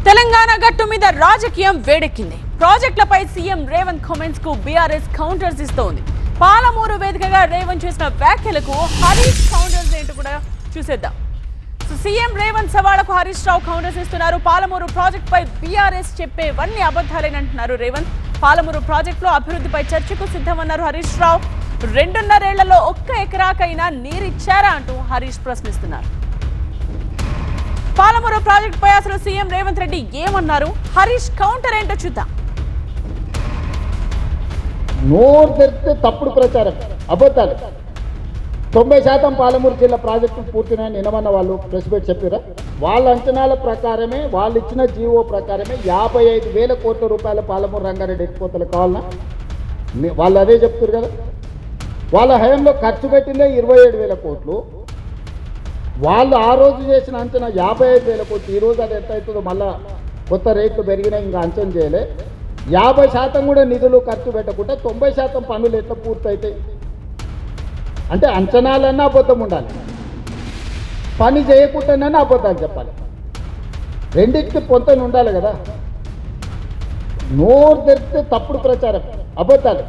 తెలంగాణ గట్టు మీద రాజకీయం వేడెక్కింది. ప్రాజెక్టులపై సీఎం రేవంత్ కామెంట్స్ కు బీఆర్ఎస్ కౌంటర్స్ ఇస్తోంది. పాలమూరు వేదికగా రేవంత్ చేసిన వ్యాఖ్యలకు హరీష్ కౌంటర్స్ ఏంటో కూడా చూసేద్దాం. సీఎం రేవంత్ సవాళ్లకు హరీష్ రావు కౌంటర్స్ ఇస్తున్నారు. పాలమూరు ప్రాజెక్ట్ పై బీఆర్ఎస్ చెప్పేవన్నీ అబద్ధాలేనంటున్నారు రేవంత్. పాలమూరు ప్రాజెక్టులో అభివృద్ధిపై చర్చకు సిద్ధమన్నారు హరీష్ రావు. 2.5 ఏళ్లలో 1 ఎకరాకైనా నీరిచ్చారా అంటూ హరీష్ ప్రశ్నిస్తున్నారు. పాలమూరు ప్రాజెక్టు పై అసలు సీఎం రేవంత్ రెడ్డి ఏమన్నారు, హరీష్ కౌంటర్ ఏంటో చూద్దాం. నోరు తెరిస్తే తప్పుడు ప్రచారం, అబద్ధాలు. 90% పాలమూరు జిల్లా ప్రాజెక్టు పూర్తినాయని నిన్నమన్న వాళ్ళు ప్రెస్ మీట్ చెప్పారా? వాళ్ళ అంచనాల ప్రకారమే, వాళ్ళు ఇచ్చిన జీవో ప్రకారమే 55,000 కోట్ల రూపాయల పాలమూరు రంగారెడ్డి ఎక్కిపోతలు కావాలన్నా వాళ్ళు అదే చెప్తారు కదా. వాళ్ళ హయాంలో ఖర్చు పెట్టిందే 27,000 కోట్లు. వాళ్ళు ఆ రోజు చేసిన అంచనా 55,000 కోట్లు. ఈరోజు అది ఎంత అవుతుందో మళ్ళా కొత్త రేట్లు పెరిగినా ఇంకా అంచనా చేయలే. 50% కూడా నిధులు ఖర్చు పెట్టకుండా 90% పనులు ఎట్లా పూర్తయితాయి? అంటే అంచనాలన్నా అబద్ధం ఉండాలి, పని చేయకుండానే అబద్ధాలు చెప్పాలి. రెండింటికి పొంతన ఉండాలి కదా. నోరు తెరిస్తే తప్పుడు ప్రచారం, అబద్ధాలు.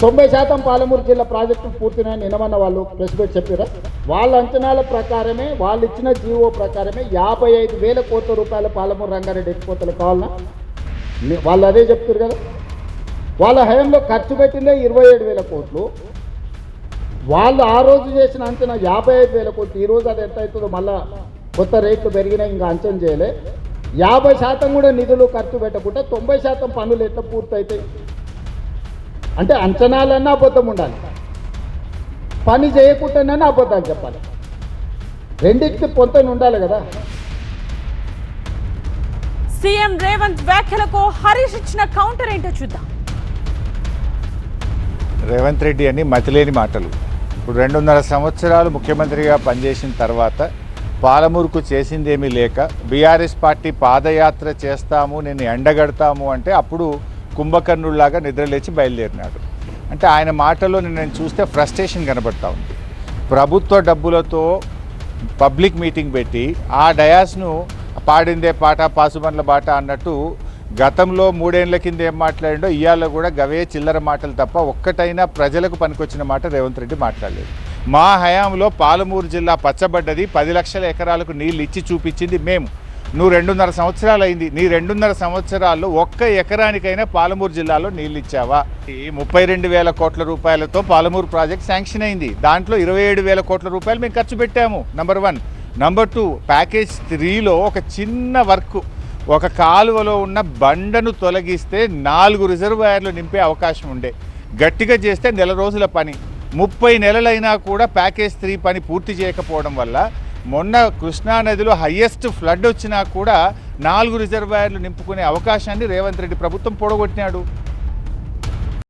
90% పాలమూరు జిల్లా ప్రాజెక్టు పూర్తినాయని నిన్నమన్న వాళ్ళు ప్రెస్ మీట్ చెప్పారా? వాళ్ళ అంచనాల ప్రకారమే, వాళ్ళు ఇచ్చిన జీవో ప్రకారమే 55,000 కోట్ల రూపాయల పాలమూరు రంగారెడ్డి ఎక్కిపోతలు కావాలన్నా వాళ్ళు అదే చెప్తారు కదా. వాళ్ళ హయాంలో ఖర్చు పెట్టిందే 27,000 కోట్లు. వాళ్ళు ఆ రోజు చేసిన అంచనా 55,000 కోట్లు. ఈరోజు అది ఎంత అవుతుందో మళ్ళా కొత్త రేట్లు పెరిగినా ఇంకా అంచనా చేయలే. 50% కూడా నిధులు ఖర్చు పెట్టకుండా 90% పనులు ఎట్లా పూర్తయితాయి? అంటే అంచనాలన్నా అబద్ధం ఉండాలి, పని చేయకుండానే అబద్ధాలు చెప్పాలి. రెండింటికి పొంతన ఉండాలి కదా. సీఎం రేవంత్ వ్యాఖ్యలకు హరీష్ ఇచ్చిన కౌంటర్ ఏంటో చూద్దాం. రేవంత్ రెడ్డి అని మతిలేని మాటలు. ఇప్పుడు 2.5 సంవత్సరాలు ముఖ్యమంత్రిగా పనిచేసిన తర్వాత పాలమూరుకు చేసిందేమీ లేక బీఆర్ఎస్ పార్టీ పాదయాత్ర చేస్తాము, నేను ఎండగడతాము అంటే అప్పుడు కుంభకర్ణుల్లాగా నిద్రలేచి బయలుదేరినాడు. అంటే ఆయన మాటల్లో నేను చూస్తే ఫ్రస్ట్రేషన్ కనబడతా ఉంది. ప్రభుత్వ డబ్బులతో పబ్లిక్ మీటింగ్ పెట్టి ఆ డయాస్ను పాడిందే పాట పాసుబండ్ల బాట అన్నట్టు గతంలో 3 ఏళ్ల కింద ఏం మాట్లాడిండో ఇవాళ కూడా గవే చిల్లర మాటలు తప్ప ఒక్కటైనా ప్రజలకు పనికొచ్చిన మాట రేవంత్ రెడ్డి మాట్లాడలేదు. మా హయాంలో పాలమూరు జిల్లా పచ్చబడ్డది, 10 లక్షల ఎకరాలకు నీళ్ళు ఇచ్చి చూపించింది మేము. నువ్వు 2.5 సంవత్సరాలు అయింది, నీ 2.5 సంవత్సరాల్లో 1 ఎకరానికైనా పాలమూరు జిల్లాలో నీళ్ళు ఇచ్చావా? 32,000 కోట్ల రూపాయలతో పాలమూరు ప్రాజెక్ట్ శాంక్షన్ అయింది. దాంట్లో 27,000 కోట్ల రూపాయలు మేము ఖర్చు పెట్టాము. నంబర్ 1. నంబర్ 2, ప్యాకేజ్ 3లో ఒక చిన్న వర్క్, ఒక కాలువలో ఉన్న బండను తొలగిస్తే 4 రిజర్వాయర్లు నింపే అవకాశం ఉండే. గట్టిగా చేస్తే 1 నెల రోజుల పని, 30 నెలలైనా కూడా ప్యాకేజ్ 3 పని పూర్తి చేయకపోవడం వల్ల మొన్న కృష్ణానదిలో హయ్యెస్ట్ ఫ్లడ్ వచ్చినా కూడా 4 రిజర్వాయర్లు నింపుకునే అవకాశాన్ని రేవంత్ రెడ్డి ప్రభుత్వం పొడగొట్టినాడు.